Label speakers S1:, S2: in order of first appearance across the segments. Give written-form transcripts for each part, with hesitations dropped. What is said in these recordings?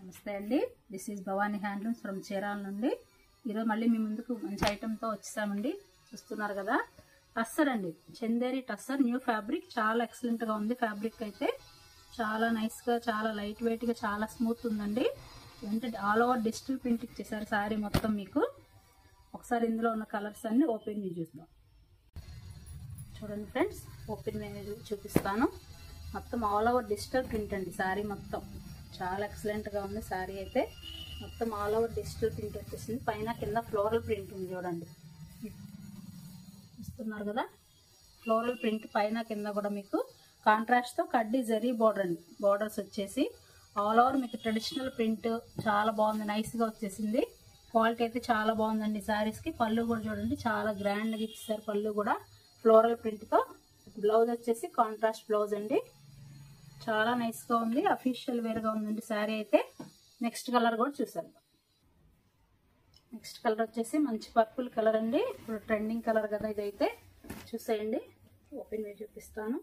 S1: నమస్తే అండి. This is Bhavani handlooms from Chirala నుండి. ఈరోజు మళ్ళీ మీ ముందుకు మంచి ఐటెంతో వచ్చేసామండి. చూస్తున్నారు కదా, టస్సర్ అండి, చందేరి టస్సర్ న్యూ ఫ్యాబ్రిక్. చాలా ఎక్సలెంట్గా ఉంది. ఫ్యాబ్రిక్ అయితే చాలా నైస్గా, చాలా లైట్ వెయిట్గా, చాలా స్మూత్ ఉందండి. ఏంటంటే ఆల్ ఓవర్ డిజిటల్ ప్రింట్ ఇచ్చేసారు శారీ మొత్తం మీకు. ఒకసారి ఇందులో ఉన్న కలర్స్ అన్ని ఓపెన్ చేసి చూద్దాం. చూడండి ఫ్రెండ్స్, ఓపెన్ చూపిస్తాను. మొత్తం ఆల్ ఓవర్ డిజిటల్ ప్రింట్ అండి శారీ మొత్తం. చాలా ఎక్సలెంట్గా ఉంది శారీ అయితే. మొత్తం ఆల్ ఓవర్ డిజిటల్ ప్రింట్ వచ్చేసింది. పైన కింద ఫ్లోరల్ ప్రింట్ ఉంది చూడండి, చూస్తున్నారు కదా. ఫ్లోరల్ ప్రింట్ పైన కింద కూడా మీకు కాంట్రాస్ట్తో కడ్డీ జరీ బోర్డర్ అండి. బోర్డర్స్ వచ్చేసి ఆల్ ఓవర్ మీకు ట్రెడిషనల్ ప్రింట్ చాలా బాగుంది, నైస్గా వచ్చేసింది. క్వాలిటీ అయితే చాలా బాగుందండి శారీస్కి. పళ్ళు కూడా చూడండి, చాలా గ్రాండ్గా ఇచ్చేసారు. పళ్ళు కూడా ఫ్లోరల్ ప్రింట్తో. బ్లౌజ్ వచ్చేసి కాంట్రాస్ట్ బ్లౌజ్ అండి. చాలా నైస్గా ఉంది, అఫీషియల్ వేర్గా ఉందండి శారీ అయితే. నెక్స్ట్ కలర్ కూడా చూసారు. నెక్స్ట్ కలర్ వచ్చేసి మంచి పర్పుల్ కలర్ అండి. ఇప్పుడు ట్రెండింగ్ కలర్ కదా ఇదైతే. చూసేయండి, ఓపెన్ చేసి చూపిస్తాను.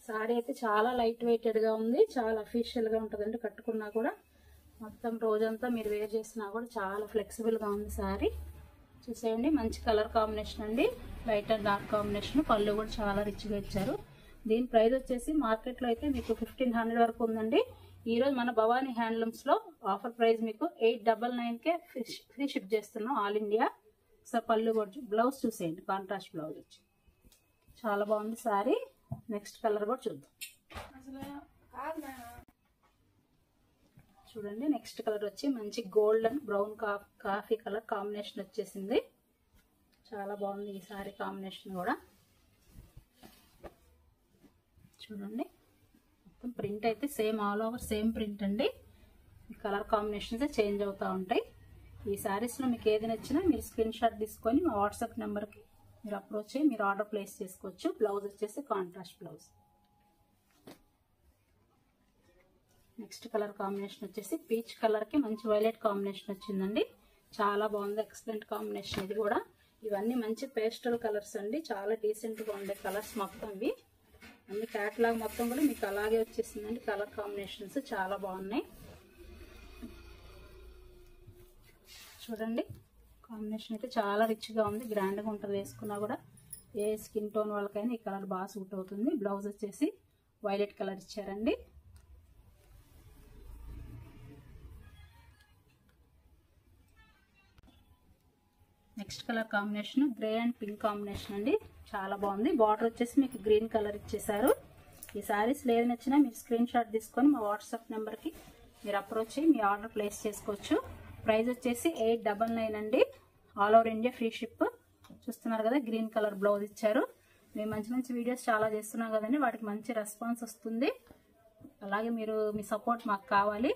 S1: శారీ అయితే చాలా లైట్ వెయిటెడ్గా ఉంది, చాలా అఫీషియల్గా ఉంటుందండి. కట్టుకున్నా కూడా మొత్తం రోజంతా మీరు వేర్ చేసినా కూడా చాలా ఫ్లెక్సిబుల్గా ఉంది శారీ. చూసేయండి, మంచి కలర్ కాంబినేషన్ అండి, లైట్ అండ్ డార్క్ కాంబినేషన్. పళ్ళు కూడా చాలా రిచ్గా ఇచ్చారు. దీని ప్రైస్ వచ్చేసి మార్కెట్లో అయితే మీకు 1500 వరకు ఉందండి. ఈరోజు మన భవానీ హ్యాండ్లూమ్స్లో ఆఫర్ ప్రైస్ మీకు 899కే ఫ్రీ షిప్ చేస్తున్నాం ఆల్ ఇండియా. సో పళ్ళు కూడా, బ్లౌజ్ చూసేయండి, కాంట్రాస్ట్ బ్లౌజ్ వచ్చి చాలా బాగుంది శారీ. నెక్స్ట్ కలర్ కూడా చూద్దాం. చూడండి, నెక్స్ట్ కలర్ వచ్చి మంచి gold and brown coffee colour combination వచ్చేసింది. చాలా బాగుంది ఈ శారీ కాంబినేషన్ కూడా. చూడండి, మొత్తం ప్రింట్ అయితే same, all over same print అండి. ఈ కలర్ కాంబినేషన్స్ చేంజ్ అవుతూ ఉంటాయి. ఈ శారీస్లో మీకు ఏది నచ్చినా మీరు స్క్రీన్ షాట్ తీసుకొని మా వాట్సాప్ నెంబర్కి మీరు అప్రోచ్ అయ్యి మీరు ఆర్డర్ ప్లేస్ చేసుకోవచ్చు. బ్లౌజ్ వచ్చేసి contrast blouse. Next colour combination వచ్చేసి పీచ్ కలర్కి మంచి వైలెట్ కాంబినేషన్ వచ్చిందండి. చాలా బాగుంది, ఎక్సలెంట్ కాంబినేషన్ ఇది కూడా. ఇవన్నీ మంచి పేస్టల్ కలర్స్ అండి, చాలా డీసెంట్గా ఉండే కలర్స్ మొత్తం ఇవి. అన్ని క్యాటలాగ్ మొత్తం కూడా మీకు అలాగే వచ్చేసిందండి. కలర్ కాంబినేషన్స్ చాలా బాగున్నాయి. చూడండి, కాంబినేషన్ అయితే చాలా రిచ్గా ఉంది, గ్రాండ్గా ఉంటుంది. వేసుకున్నా కూడా ఏ స్కిన్ టోన్ వాళ్ళకైనా ఈ కలర్ బాగా సూట్ అవుతుంది. బ్లౌజ్ వచ్చేసి వైలెట్ కలర్ ఇచ్చారండి. Next colour combination grey and pink combination అండి, చాలా బాగుంది. బార్డర్ వచ్చేసి మీకు గ్రీన్ కలర్ ఇచ్చేసారు. ఈ శారీస్ ఏది నచ్చినా మీరు స్క్రీన్ షాట్ తీసుకొని మా వాట్సాప్ నెంబర్కి మీరు అప్రోచ్ అయ్యి మీ ఆర్డర్ ప్లేస్ చేసుకోవచ్చు. ప్రైస్ వచ్చేసి 899 అండి, all over India free ship. చూస్తున్నారు కదా, గ్రీన్ కలర్ బ్లౌజ్ ఇచ్చారు. మేము మంచి మంచి వీడియోస్ చాలా చేస్తున్నాం కదండి, వాటికి మంచి రెస్పాన్స్ వస్తుంది. అలాగే మీ సపోర్ట్ మాకు కావాలి.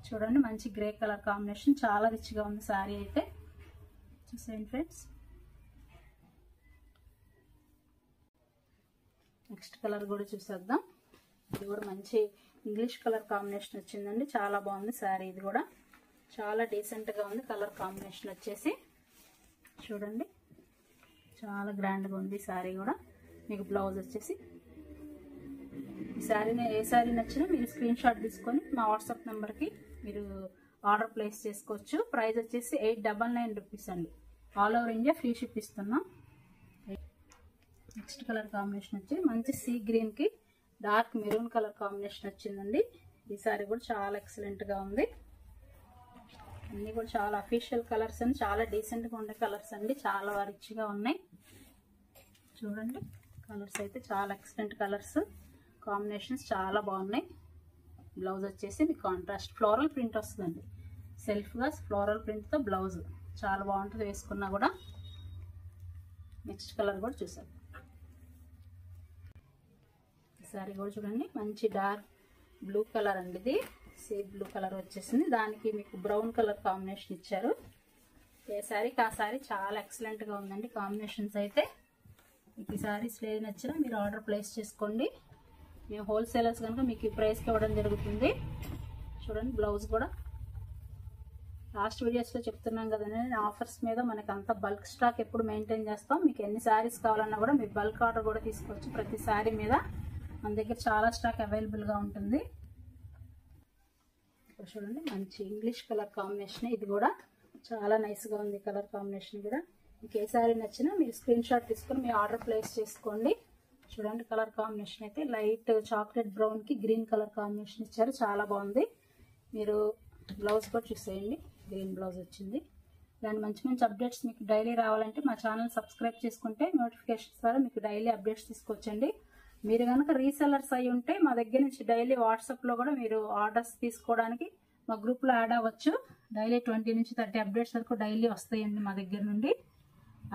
S1: చూడండి, మంచి గ్రే కలర్ కాంబినేషన్, చాలా రిచ్గా ఉంది శారీ అయితే. చూసేయండి ఫ్రెండ్స్. నెక్స్ట్ కలర్ కూడా చూసేద్దాం. ఇది కూడా మంచి ఇంగ్లీష్ కలర్ కాంబినేషన్ వచ్చిందండి, చాలా బాగుంది శారీ. ఇది కూడా చాలా డీసెంట్గా ఉంది కలర్ కాంబినేషన్ వచ్చేసి. చూడండి, చాలా గ్రాండ్గా ఉంది శారీ కూడా. మీకు బ్లౌజ్ వచ్చేసి ఈ శారీని, ఏ శారీ నచ్చినా మీరు స్క్రీన్ షాట్ తీసుకొని మా వాట్సాప్ నెంబర్కి మీరు ఆర్డర్ ప్లేస్ చేసుకోవచ్చు. ప్రైస్ వచ్చేసి 899 రూపీస్ అండి, all over India free ship ఇస్తున్నాం. నెక్స్ట్ కలర్ కాంబినేషన్ వచ్చి మంచి సీ గ్రీన్కి డార్క్ మెరూన్ కలర్ కాంబినేషన్ వచ్చిందండి. ఈ సారీ కూడా చాలా ఎక్సలెంట్గా ఉంది. అన్నీ కూడా చాలా అఫీషియల్ కలర్స్ అండి, చాలా డీసెంట్గా ఉండే కలర్స్ అండి, చాలా రిచ్గా ఉన్నాయి. చూడండి, కలర్స్ అయితే చాలా ఎక్సలెంట్ కలర్స్ కాంబినేషన్స్ చాలా బాగున్నాయి. బ్లౌజ్ వచ్చేసి మీకు కాంట్రాస్ట్ ఫ్లోరల్ ప్రింట్ వస్తుందండి, సెల్ఫ్గా ఫ్లోరల్ ప్రింట్తో బ్లౌజ్ చాలా బాగుంటుంది వేసుకున్నా కూడా. నెక్స్ట్ కలర్ కూడా చూసాం. సారీ కూడా చూడండి, మంచి డార్క్ బ్లూ కలర్ అండి, ఇది సీ బ్లూ కలర్ వచ్చేసింది. దానికి మీకు బ్రౌన్ కలర్ కాంబినేషన్ ఇచ్చారు. ఏ శారీకి ఆ శారీ చాలా ఎక్సలెంట్గా ఉందండి కాంబినేషన్స్ అయితే. మీకు ఈ శారీస్ ఏది నచ్చినా మీరు ఆర్డర్ ప్లేస్ చేసుకోండి. మేము హోల్సేలర్స్ కనుక మీకు ఈ ప్రైస్కి ఇవ్వడం జరుగుతుంది. చూడండి, బ్లౌజ్ కూడా లాస్ట్ వీడియోస్లో చెప్తున్నాం కదండి, ఆఫర్స్ మీద మనకి అంత బల్క్ స్టాక్ ఎప్పుడు మెయింటైన్ చేస్తాం. మీకు ఎన్ని శారీస్ కావాలన్నా కూడా మీరు బల్క్ ఆర్డర్ కూడా తీసుకోవచ్చు. ప్రతి శారీ మీద మన దగ్గర చాలా స్టాక్ అవైలబుల్గా ఉంటుంది. చూడండి మంచి ఇంగ్లీష్ కలర్ కాంబినేషన్, ఇది కూడా చాలా నైస్గా ఉంది కలర్ కాంబినేషన్ కూడా. మీకు ఏ శారీ నచ్చినా మీరు స్క్రీన్ షాట్ తీసుకొని మీ ఆర్డర్ ప్లేస్ చేసుకోండి. చూడండి కలర్ కాంబినేషన్ అయితే లైట్ చాక్లెట్ బ్రౌన్కి గ్రీన్ కలర్ కాంబినేషన్ ఇచ్చారు, చాలా బాగుంది. మీరు బ్లౌజ్ కూడా చూసేయండి, గ్రీన్ బ్లౌజ్ వచ్చింది. దాని మంచి మంచి అప్డేట్స్ మీకు డైలీ రావాలంటే మా ఛానల్ సబ్స్క్రైబ్ చేసుకుంటే నోటిఫికేషన్స్ ద్వారా మీకు డైలీ అప్డేట్స్ తీసుకొచ్చండి. మీరు కనుక రీసెల్లర్స్ అయి ఉంటే మా దగ్గర నుంచి డైలీ వాట్సాప్లో కూడా మీరు ఆర్డర్స్ తీసుకోవడానికి మా గ్రూప్లో యాడ్ అవ్వచ్చు. డైలీ 20 నుంచి 30 అప్డేట్స్ వరకు డైలీ వస్తాయండి మా దగ్గర నుండి.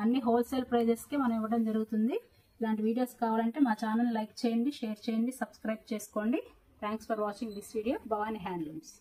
S1: అన్ని హోల్సేల్ ప్రైజెస్కి మనం ఇవ్వడం జరుగుతుంది. ఇలాంటి వీడియోస్ కావాలంటే మా ఛానల్ లైక్ చేయండి, షేర్ చేయండి, సబ్స్క్రైబ్ చేసుకోండి. Thanks for watching this video. Bhavani handlooms.